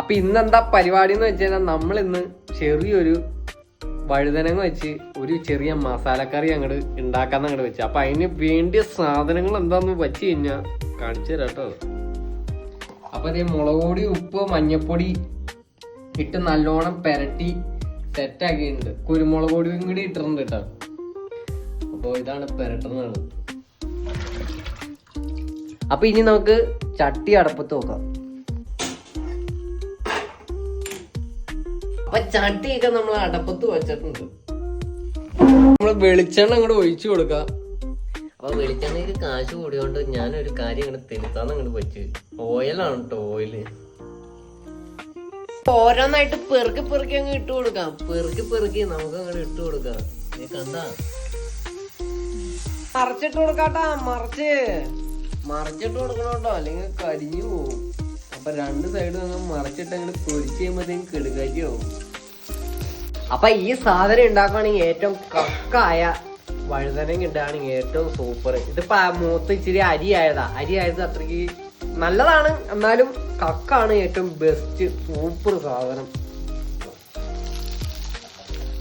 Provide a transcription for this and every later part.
അപ്പൊ ഇന്നെന്താ പരിപാടി എന്ന് വെച്ച് കഴിഞ്ഞാൽ നമ്മളിന്ന് ചെറിയൊരു വഴുതനങ്ങ വെച്ച് ഒരു ചെറിയ മസാലക്കറി അങ്ങോട്ട് ഉണ്ടാക്കാന്ന് അങ്ങോട്ട് വെച്ച്. അപ്പൊ അതിന് വേണ്ടിയ സാധനങ്ങൾ എന്താന്ന് വെച്ച് കഴിഞ്ഞാൽ കാണിച്ചു തരാം കേട്ടോ. അപ്പൊ അതേ മുളക് പൊടി, ഉപ്പ്, മഞ്ഞപ്പൊടി ഇട്ട് നല്ലോണം പെരട്ടി സെറ്റാക്കിയിട്ടുണ്ട്. കുരുമുളക് പൊടിയും കൂടി ഇട്ടിട്ടുണ്ട് കേട്ടോ. അപ്പോൾ ഇതാണ് പെരട്ടുന്നത്. അപ്പൊ ഇനി നമുക്ക് ചട്ടി അടപ്പത്ത് നോക്കാം. അപ്പൊ ചട്ടിയൊക്കെ നമ്മൾ അടപ്പത്ത് വെച്ചിട്ടുണ്ട്. നമ്മള് വെളിച്ചെണ്ണ അങ്ങോട്ട് ഒഴിച്ചു കൊടുക്കാം. അപ്പൊ വെളിച്ചെണ്ണയ്ക്ക് കാശ് കൂടിയോണ്ട് ഞാനൊരു കാര്യം അങ്ങോട്ട് തിരുത്താന്ന് അങ്ങോട്ട് വെച്ച്. ഓയിലാണ് കേട്ടോ, ഓയില്. ഓരോന്നായിട്ട് പെറുക്കി പെറുക്കി അങ്ങ് ഇട്ട് കൊടുക്കാം. പെറുക്കി നമുക്ക് അങ്ങോട്ട് ഇട്ട് കൊടുക്കാം. കണ്ടാ മറച്ചിട്ട് കൊടുക്കാട്ടാ, മറിച്ചിട്ട് കൊടുക്കണോട്ടോ, അല്ലെങ്കിൽ കരിഞ്ഞു പോവും. അപ്പൊ രണ്ട് സൈഡും അങ്ങ് മറിച്ചിട്ട് അങ്ങോട്ട് പൊരിച്ച് കഴിയുമ്പോഴത്തേക്കും കെടുക്കാറ്റിയാവും. അപ്പൊ ഈ സാധനം ഉണ്ടാക്കുകയാണെങ്കിൽ ഏറ്റവും കക്കായ വഴുതനങ്ങ ഉണ്ടാണെങ്കിൽ ഏറ്റവും സൂപ്പർ. ഇതിപ്പോ മൂത്ത് ഇച്ചിരി അരിയായത് അത്രയ്ക്ക് നല്ലതാണ്, എന്നാലും കക്കാണ് ഏറ്റവും ബെസ്റ്റ് സൂപ്പർ സാധനം.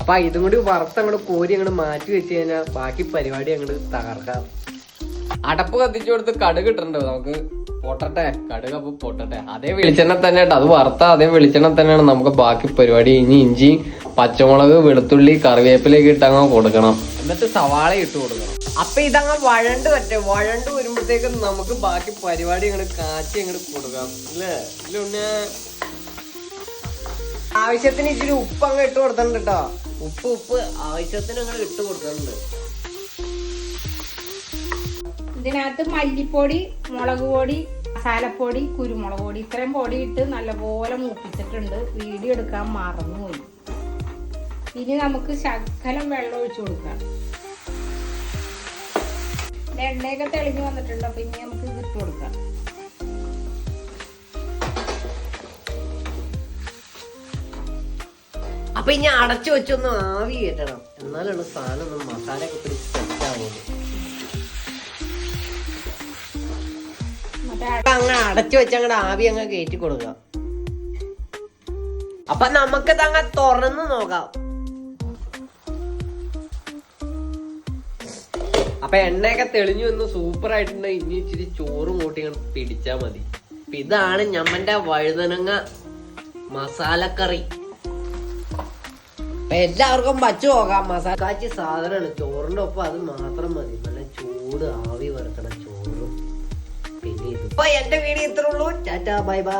അപ്പൊ ഇതും കൂടി വറുത്തങ്ങോട്ട് കോരി അങ്ങോട്ട് മാറ്റി വെച്ച് കഴിഞ്ഞാൽ ബാക്കി പരിപാടി അങ്ങോട്ട് തകർക്കാം. അടപ്പ് കത്തിച്ചു കൊടുത്ത് കടുക് ഇട്ടിട്ടുണ്ടോ നമുക്ക്. പൊട്ടട്ടെ കടുക്. അപ്പൊ പൊട്ടട്ടെ. അതേ വെളിച്ചെണ്ണ തന്നെ കേട്ടോ, അത് വറുത്ത അതേ വെളിച്ചെണ്ണ തന്നെയാണ് നമുക്ക് ബാക്കി പരിപാടി. ഇനി ഇഞ്ചി, പച്ചമുളക്, വെളുത്തുള്ളി, കറിവേപ്പിലേക്ക് ഇട്ടങ്ങ് കൊടുക്കണം. എന്നിട്ട് സവാള ഇട്ട് കൊടുക്കണം. അപ്പൊ ഇതങ്ങ് വഴണ്ട് വരുമ്പോഴത്തേക്കും നമുക്ക് ബാക്കി പരിപാടി അങ്ങോട്ട് കാച്ചി അങ്ങോട്ട് കൊടുക്കാം അല്ലേ. ഇതിലൊന്ന് ആവശ്യത്തിന് ഇച്ചിരി ഉപ്പ് അങ്ങ് ഇട്ട് കൊടുത്തിട്ടുണ്ട് കേട്ടോ. ഉപ്പ് ആവശ്യത്തിന് അങ്ങോട്ട് ഇട്ട് കൊടുത്തിട്ടുണ്ട്. ഇതിനകത്ത് മല്ലിപ്പൊടി, മുളക് പൊടി, മസാലപ്പൊടി, കുരുമുളക് പൊടി ഇത്രയും പൊടി ഇട്ട് നല്ലപോലെ മൂപ്പിച്ചിട്ടുണ്ട്. വീഡിയോ എടുക്കാൻ മറന്നുപോയി. ഇനി നമുക്ക് ശകലം വെള്ളം ഒഴിച്ചു കൊടുക്കാം. എണ്ണയൊക്കെ തെളിഞ്ഞു വന്നിട്ടുണ്ട്. അപ്പൊ ഇനി നമുക്ക് ഇതിട്ട് കൊടുക്കാം. അപ്പൊ ഇനി അടച്ചു വെച്ചൊന്ന് ആവി കയറ്റണം, എന്നാലാണ് സാധനം മസാലയൊക്കെ പിടിച്ച് സെറ്റാവുന്നത്. അങ്ങനെ അടച്ചു വെച്ച് അങ്ങോട്ട് ആവി അങ്ങ് കയറ്റി കൊടുക്കുക. അപ്പൊ നമുക്കിത് അങ്ങ് തുറന്ന് നോക്കാം. അപ്പൊ എണ്ണയൊക്കെ തെളിഞ്ഞു വന്ന് സൂപ്പർ ആയിട്ടുണ്ട്. ഇനി ഇച്ചിരി ചോറും കൂട്ടി പിടിച്ചാ മതി. അപ്പൊ ഇതാണ് ഞമ്മന്റെ വഴുതനങ്ങ മസാലക്കറി. അപ്പൊ എല്ലാവർക്കും വച്ചു പോകാം. മസാല കാച്ചി സാധനമാണ്. ചോറിന്റെ ഒപ്പം അത് മാത്രം മതി. നല്ല ചൂട് ആവി വറക്കണം ചോറും. പിന്നെ ഇത്. അപ്പൊ എന്റെ വീഡിയോ ഇത്രേ ഉള്ളൂ. Tata bye bye.